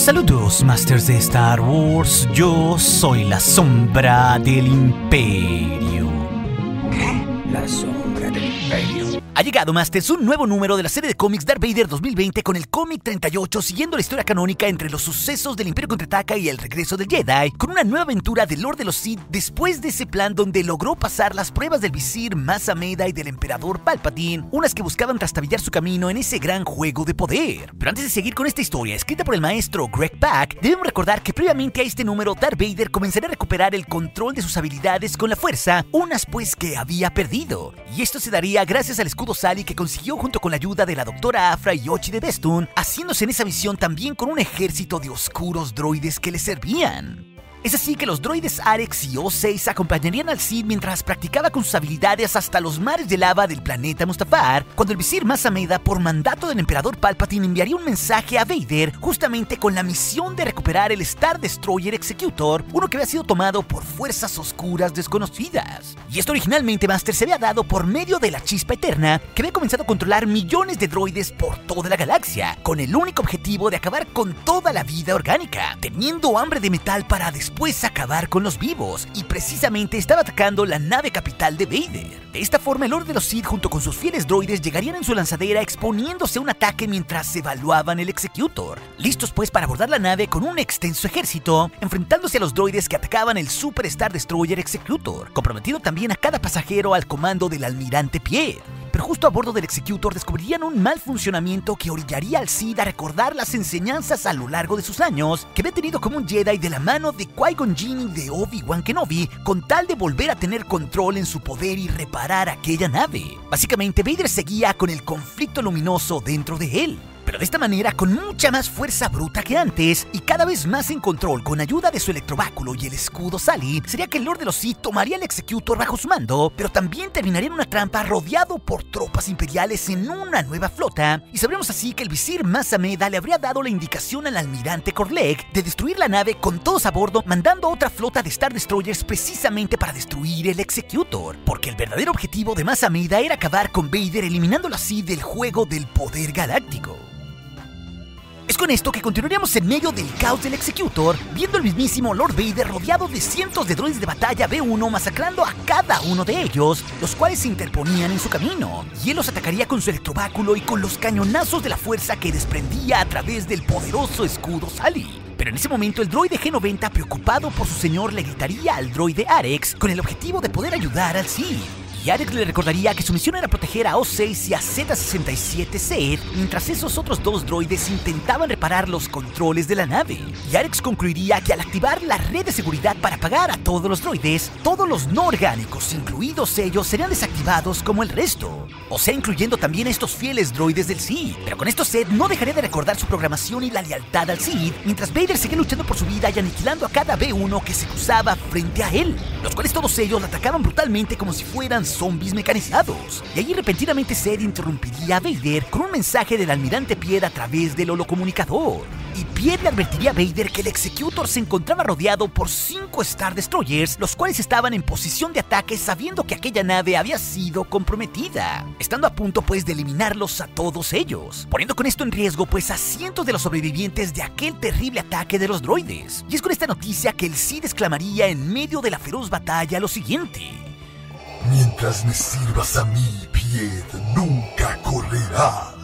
Saludos, Masters de Star Wars. Yo soy la sombra del Imperio. ¿Qué? La sombra del Imperio. Ha llegado, Masters, un nuevo número de la serie de cómics Darth Vader 2020 con el cómic 38, siguiendo la historia canónica entre los sucesos del Imperio Contraataca y el regreso del Jedi, con una nueva aventura del Lord de los Sith después de ese plan donde logró pasar las pruebas del visir Mas Amedda y del Emperador Palpatine, unas que buscaban trastabillar su camino en ese gran juego de poder. Pero antes de seguir con esta historia, escrita por el maestro Greg Pak, debemos recordar que previamente a este número Darth Vader comenzaría a recuperar el control de sus habilidades con la fuerza, unas pues que había perdido. Y esto se daría gracias al escudo Sally que consiguió junto con la ayuda de la doctora Aphra y Yochi de Bestun, haciéndose en esa misión también con un ejército de oscuros droides que le servían. Es así que los droides Arex y O6 acompañarían al Sith mientras practicaba con sus habilidades hasta los mares de lava del planeta Mustafar, cuando el visir Mas Amedda, por mandato del Emperador Palpatine, enviaría un mensaje a Vader justamente con la misión de recuperar el Star Destroyer Executor, uno que había sido tomado por fuerzas oscuras desconocidas. Y esto originalmente, Master, se había dado por medio de la Chispa Eterna, que había comenzado a controlar millones de droides por toda la galaxia, con el único objetivo de acabar con toda la vida orgánica, teniendo hambre de metal para después acabar con los vivos, y precisamente estaba atacando la nave capital de Vader. De esta forma, el Lord de los Sith junto con sus fieles droides llegarían en su lanzadera exponiéndose a un ataque mientras evaluaban el Executor, listos pues para abordar la nave con un extenso ejército, enfrentándose a los droides que atacaban el Super Star Destroyer Executor, comprometiendo también a cada pasajero al comando del Almirante Pied. Pero justo a bordo del Executor descubrirían un mal funcionamiento que orillaría al Sith a recordar las enseñanzas a lo largo de sus años que había tenido como un Jedi de la mano de Qui-Gon Jinn y de Obi-Wan Kenobi, con tal de volver a tener control en su poder y reparar aquella nave. Básicamente, Vader seguía con el conflicto luminoso dentro de él, pero de esta manera con mucha más fuerza bruta que antes, y cada vez más en control con ayuda de su electrobáculo y el escudo Sally. Sería que el Lord de los Sith tomaría el Executor bajo su mando, pero también terminaría en una trampa rodeado por tropas imperiales en una nueva flota, y sabremos así que el visir Mas Amedda le habría dado la indicación al almirante Korlek de destruir la nave con todos a bordo, mandando a otra flota de Star Destroyers precisamente para destruir el Executor, porque el verdadero objetivo de Mas Amedda era acabar con Vader, eliminándolo así del juego del poder galáctico. Es con esto que continuaríamos en medio del caos del Executor, viendo al mismísimo Lord Vader rodeado de cientos de droides de batalla B1 masacrando a cada uno de ellos, los cuales se interponían en su camino, y él los atacaría con su electrobáculo y con los cañonazos de la fuerza que desprendía a través del poderoso escudo Sally. Pero en ese momento el droide G90, preocupado por su señor, le gritaría al droide Arex con el objetivo de poder ayudar al Sith. Y Arex le recordaría que su misión era proteger a O6 y a Z-67 Seth, mientras esos otros dos droides intentaban reparar los controles de la nave. Y Arex concluiría que al activar la red de seguridad para apagar a todos los droides, todos los no orgánicos, incluidos ellos, serían desactivados como el resto. O sea, incluyendo también a estos fieles droides del Sith. Pero con esto Seth no dejaría de recordar su programación y la lealtad al Sith, mientras Vader seguía luchando por su vida y aniquilando a cada B1 que se cruzaba frente a él, los cuales todos ellos la atacaban brutalmente como si fueran zombies mecanizados. Y allí repentinamente Seth interrumpiría a Vader con un mensaje del almirante Pied a través del holocomunicador. Y Pied le advertiría a Vader que el Executor se encontraba rodeado por 5 Star Destroyers, los cuales estaban en posición de ataque sabiendo que aquella nave había sido comprometida, estando a punto pues de eliminarlos a todos ellos, poniendo con esto en riesgo pues a cientos de los sobrevivientes de aquel terrible ataque de los droides. Y es con esta noticia que el Sith exclamaría en medio de la feroz batalla lo siguiente: mientras me sirvas a mí, Pied, nunca correrás.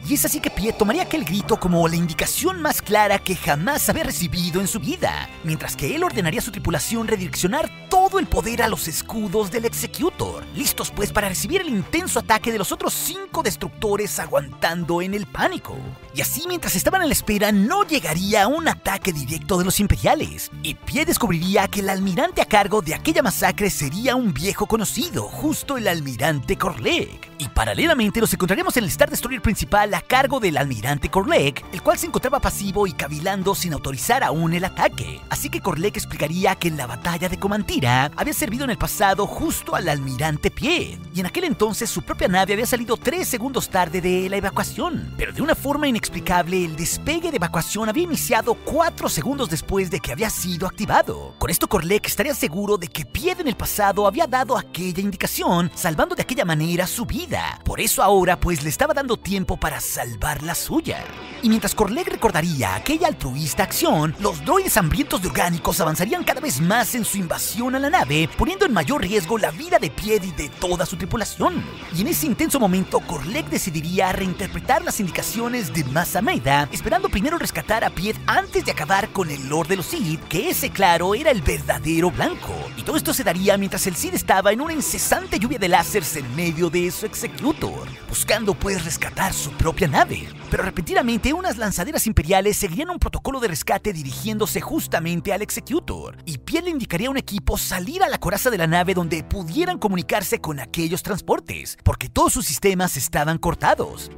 Y es así que Pied tomaría aquel grito como la indicación más clara que jamás había recibido en su vida, mientras que él ordenaría a su tripulación redireccionar todo el poder a los escudos del Executor, listos pues para recibir el intenso ataque de los otros 5 destructores aguantando en el pánico. Y así, mientras estaban a la espera, no llegaría un ataque directo de los imperiales, y Pied descubriría que el almirante a cargo de aquella masacre sería un viejo conocido, justo el almirante Korlek. Y paralelamente nos encontraremos en el Star Destroyer principal a cargo del almirante Korlek, el cual se encontraba pasivo y cavilando sin autorizar aún el ataque. Así que Korlek explicaría que en la batalla de Comantira había servido en el pasado justo al almirante Pied, y en aquel entonces su propia nave había salido 3 segundos tarde de la evacuación, pero de una forma inexplicable el despegue de evacuación había iniciado 4 segundos después de que había sido activado. Con esto Korlek estaría seguro de que Pied en el pasado había dado aquella indicación, salvando de aquella manera su vida. vida. Por eso ahora pues le estaba dando tiempo para salvar la suya. Y mientras Korlek recordaría aquella altruista acción, los droides hambrientos de orgánicos avanzarían cada vez más en su invasión a la nave, poniendo en mayor riesgo la vida de Piet y de toda su tripulación. Y en ese intenso momento, Korlek decidiría reinterpretar las indicaciones de Mas Amedda, esperando primero rescatar a Piet antes de acabar con el Lord de los Sith, que ese, claro, era el verdadero blanco. Y todo esto se daría mientras el Sith estaba en una incesante lluvia de láseres en medio de su Executor, buscando pues rescatar su propia nave. Pero repentinamente unas lanzaderas imperiales seguirían un protocolo de rescate dirigiéndose justamente al Executor, y Piet le indicaría a un equipo salir a la coraza de la nave donde pudieran comunicarse con aquellos transportes, porque todos sus sistemas estaban cortados.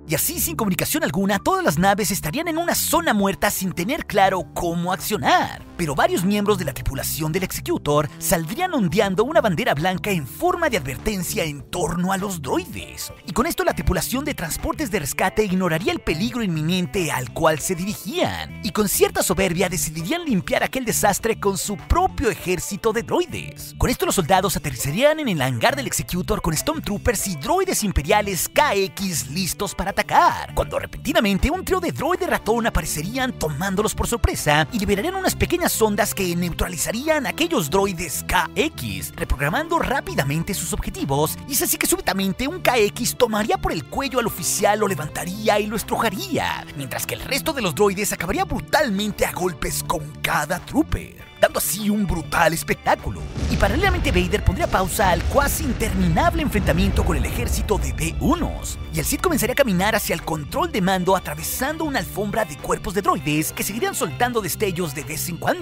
Y así, sin comunicación alguna, todas las naves estarían en una zona muerta sin tener claro cómo accionar. Pero varios miembros de la tripulación del Executor saldrían ondeando una bandera blanca en forma de advertencia en torno a los droides. Y con esto la tripulación de transportes de rescate ignoraría el peligro inminente al cual se dirigían, y con cierta soberbia decidirían limpiar aquel desastre con su propio ejército de droides. Con esto los soldados aterrizarían en el hangar del Executor con Stormtroopers y droides imperiales KX listos para atacar, cuando repentinamente un trío de droides ratón aparecerían tomándolos por sorpresa y liberarían unas pequeñas ondas que neutralizarían a aquellos droides KX, reprogramando rápidamente sus objetivos. Y es así que súbitamente un KX tomaría por el cuello al oficial, lo levantaría y lo estrujaría, mientras que el resto de los droides acabaría brutalmente a golpes con cada trooper, dando así un brutal espectáculo. Y paralelamente Vader pondría pausa al cuasi interminable enfrentamiento con el ejército de B-1s, y el Sith comenzaría a caminar hacia el control de mando atravesando una alfombra de cuerpos de droides que seguirían soltando destellos de vez en cuando.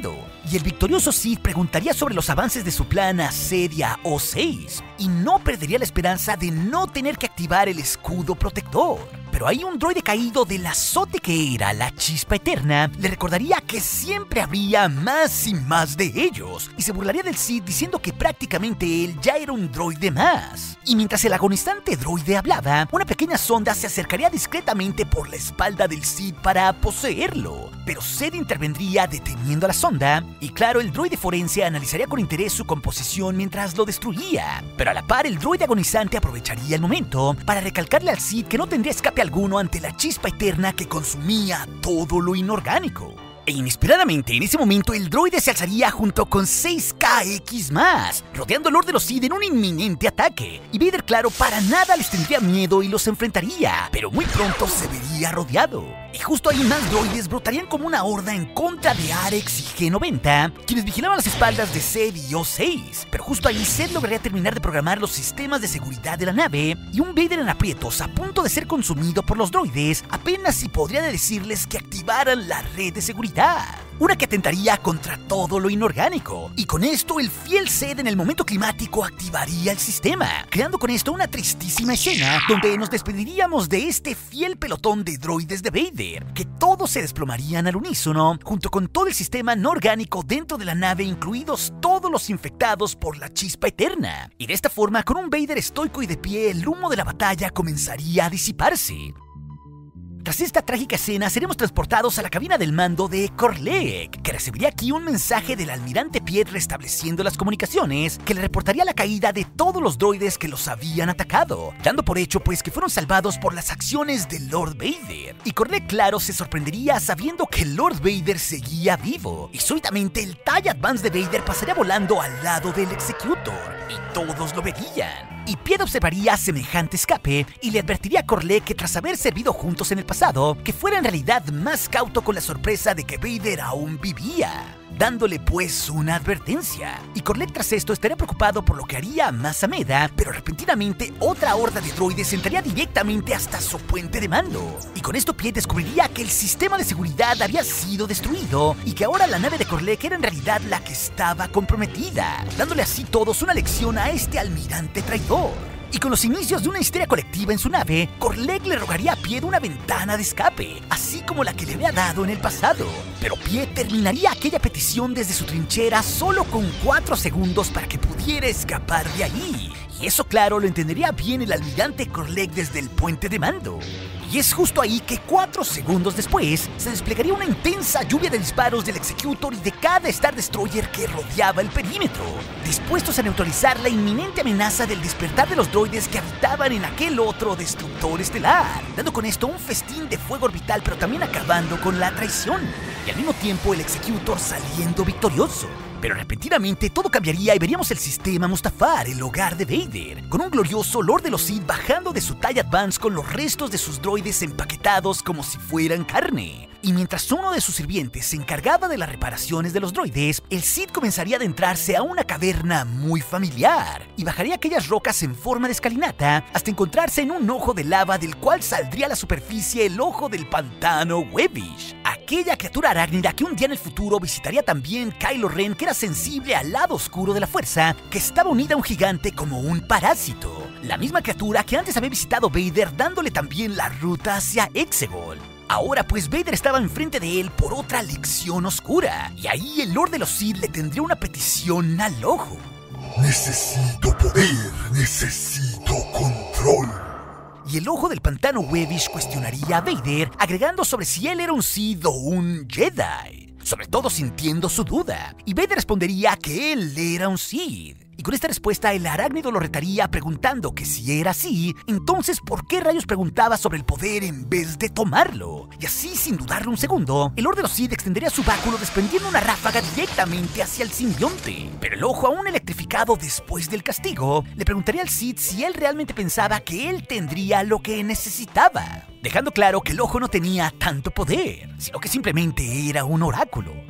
Y el victorioso Sith preguntaría sobre los avances de su plan Asedia O6, y no perdería la esperanza de no tener que activar el escudo protector. Pero ahí un droide caído del azote que era la Chispa Eterna le recordaría que siempre habría más y más de ellos, y se burlaría del Sith diciendo que prácticamente él ya era un droide más. Y mientras el agonizante droide hablaba, una pequeña sonda se acercaría discretamente por la espalda del Sith para poseerlo, pero Zed intervendría deteniendo a la sonda, y claro, el droide forense analizaría con interés su composición mientras lo destruía. Pero a la par, el droide agonizante aprovecharía el momento para recalcarle al Sith que no tendría escape alguno ante la Chispa Eterna que consumía todo lo inorgánico. E inesperadamente, en ese momento, el droide se alzaría junto con 6 KX más, rodeando al Lord de los Sith en un inminente ataque. Y Vader, claro, para nada les tendría miedo y los enfrentaría, pero muy pronto se vería rodeado. Y justo ahí más droides brotarían como una horda en contra de Arex y G90, quienes vigilaban las espaldas de Zed y O6. Pero justo ahí Zed lograría terminar de programar los sistemas de seguridad de la nave, y un Vader en aprietos a punto de ser consumido por los droides apenas si podría decirles que activaran la red de seguridad, una que atentaría contra todo lo inorgánico. Y con esto el fiel Zed en el momento climático activaría el sistema, creando con esto una tristísima escena donde nos despediríamos de este fiel pelotón de droides de Vader, que todos se desplomarían al unísono, junto con todo el sistema no orgánico dentro de la nave, incluidos todos los infectados por la Chispa Eterna. Y de esta forma, con un Vader estoico y de pie, el humo de la batalla comenzaría a disiparse. Tras esta trágica escena, seremos transportados a la cabina del mando de Korlek, que recibiría aquí un mensaje del almirante Piet restableciendo las comunicaciones, que le reportaría la caída de todos los droides que los habían atacado, dando por hecho pues que fueron salvados por las acciones del Lord Vader. Y Korlek, claro, se sorprendería sabiendo que Lord Vader seguía vivo, y súbitamente el TIE Advance de Vader pasaría volando al lado del Executor, y todos lo verían. Y Piet observaría semejante escape y le advertiría a Korlek que tras haber servido juntos en el pasado, que fuera en realidad más cauto con la sorpresa de que Vader aún vivía, dándole pues una advertencia. Y Korlek tras esto estaría preocupado por lo que haría Mas Amedda, pero repentinamente otra horda de droides entraría directamente hasta su puente de mando. Y con esto Piet descubriría que el sistema de seguridad había sido destruido y que ahora la nave de Korlek era en realidad la que estaba comprometida, dándole así todos una lección a este almirante traidor. Y con los inicios de una histeria colectiva en su nave, Korlek le rogaría a Piet una ventana de escape, así como la que le había dado en el pasado. Pero Piet terminaría aquella petición desde su trinchera solo con 4 segundos para que pudiera escapar de ahí. Y eso, claro, lo entendería bien el almirante Korlek desde el puente de mando. Y es justo ahí que 4 segundos después se desplegaría una intensa lluvia de disparos del Executor y de cada Star Destroyer que rodeaba el perímetro, dispuestos a neutralizar la inminente amenaza del despertar de los droides que habitaban en aquel otro destructor estelar, dando con esto un festín de fuego orbital, pero también acabando con la traición, y al mismo tiempo el Executor saliendo victorioso. Pero repentinamente todo cambiaría y veríamos el sistema Mustafar, el hogar de Vader, con un glorioso Lord de los Sith bajando de su TIE Advance con los restos de sus droides empaquetados como si fueran carne. Y mientras uno de sus sirvientes se encargaba de las reparaciones de los droides, el Sith comenzaría a adentrarse a una caverna muy familiar y bajaría aquellas rocas en forma de escalinata hasta encontrarse en un ojo de lava del cual saldría a la superficie el ojo del pantano Webbish, aquella criatura arácnida que un día en el futuro visitaría también Kylo Ren, que era sensible al lado oscuro de la fuerza, que estaba unida a un gigante como un parásito, la misma criatura que antes había visitado Vader dándole también la ruta hacia Exegol. Ahora pues Vader estaba enfrente de él por otra lección oscura, y ahí el Lord de los Sith le tendría una petición al ojo. Necesito poder, necesito control. Y el ojo del pantano Webbish cuestionaría a Vader, agregando sobre si él era un Sith o un Jedi, sobre todo sintiendo su duda, y Vader respondería que él era un Sith. Y con esta respuesta el arácnido lo retaría preguntando que si era así, entonces ¿por qué rayos preguntaba sobre el poder en vez de tomarlo? Y así, sin dudarlo un segundo, el Lord de los Sith extendería su báculo desprendiendo una ráfaga directamente hacia el simbionte. Pero el ojo, aún electrificado después del castigo, le preguntaría al Sith si él realmente pensaba que él tendría lo que necesitaba, dejando claro que el ojo no tenía tanto poder, sino que simplemente era un oráculo.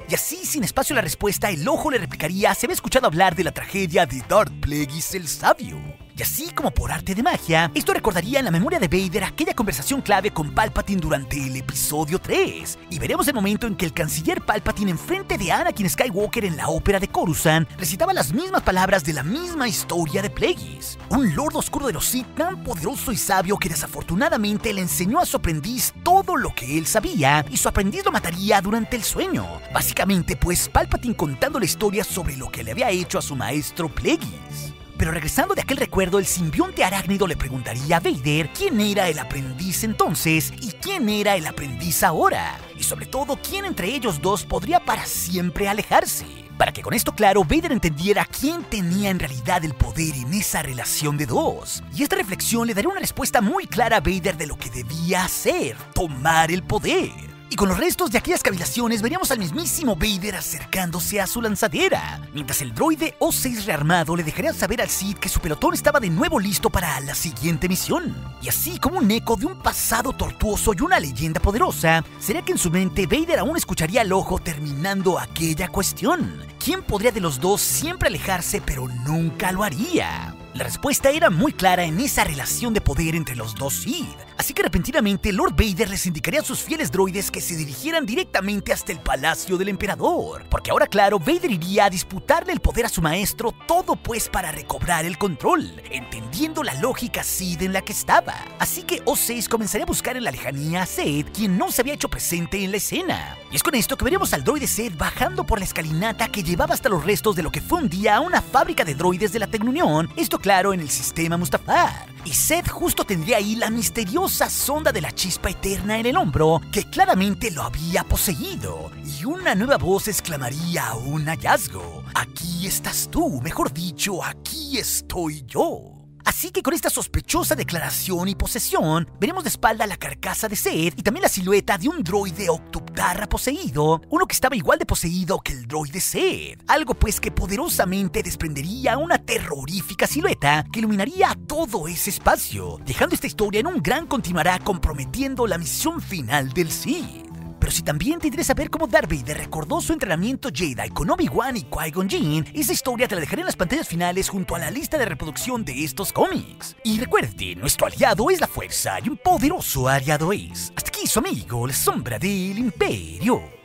Y así, sin espacio a la respuesta, el ojo le replicaría se había escuchado hablar de la tragedia de Darth Plagueis el Sabio. Y así como por arte de magia, esto recordaría en la memoria de Vader aquella conversación clave con Palpatine durante el episodio 3. Y veremos el momento en que el canciller Palpatine enfrente de Anakin Skywalker en la ópera de Coruscant recitaba las mismas palabras de la misma historia de Plagueis, un lord oscuro de los Sith tan poderoso y sabio que desafortunadamente le enseñó a su aprendiz todo lo que él sabía, y su aprendiz lo mataría durante el sueño. Básicamente pues Palpatine contando la historia sobre lo que le había hecho a su maestro Plagueis. Pero regresando de aquel recuerdo, el simbionte arácnido le preguntaría a Vader quién era el aprendiz entonces y quién era el aprendiz ahora, y sobre todo quién entre ellos dos podría para siempre alejarse, para que con esto claro Vader entendiera quién tenía en realidad el poder en esa relación de dos. Y esta reflexión le daría una respuesta muy clara a Vader de lo que debía hacer: tomar el poder. Y con los restos de aquellas cavilaciones veríamos al mismísimo Vader acercándose a su lanzadera, mientras el droide O6 rearmado le dejaría saber al Sith que su pelotón estaba de nuevo listo para la siguiente misión. Y así como un eco de un pasado tortuoso y una leyenda poderosa, sería que en su mente Vader aún escucharía al ojo terminando aquella cuestión: ¿quién podría de los dos siempre alejarse pero nunca lo haría? La respuesta era muy clara en esa relación de poder entre los dos Sith, así que repentinamente Lord Vader les indicaría a sus fieles droides que se dirigieran directamente hasta el palacio del emperador, porque ahora claro, Vader iría a disputarle el poder a su maestro, todo pues para recobrar el control, entendiendo la lógica Sith en la que estaba. Así que O6 comenzaría a buscar en la lejanía a Seth, quien no se había hecho presente en la escena. Y es con esto que veremos al droide Seth bajando por la escalinata que llevaba hasta los restos de lo que fue un día una fábrica de droides de la Tecnunión, esto claro en el sistema Mustafar. Y Seth justo tendría ahí la misteriosa sonda de la chispa eterna en el hombro, que claramente lo había poseído, y una nueva voz exclamaría un hallazgo: aquí estás tú, mejor dicho, aquí estoy yo. Así que con esta sospechosa declaración y posesión, veremos de espalda la carcasa de Seth y también la silueta de un droide Octuptarra poseído, uno que estaba igual de poseído que el droide Seth, algo pues que poderosamente desprendería una terrorífica silueta que iluminaría todo ese espacio, dejando esta historia en un gran continuará comprometiendo la misión final del Sith. Pero si también te interesa ver cómo Darth Vader recordó su entrenamiento Jedi con Obi-Wan y Qui-Gon Jinn, esa historia te la dejaré en las pantallas finales junto a la lista de reproducción de estos cómics. Y recuerde, nuestro aliado es la fuerza y un poderoso aliado es. Hasta aquí su amigo, la sombra del Imperio.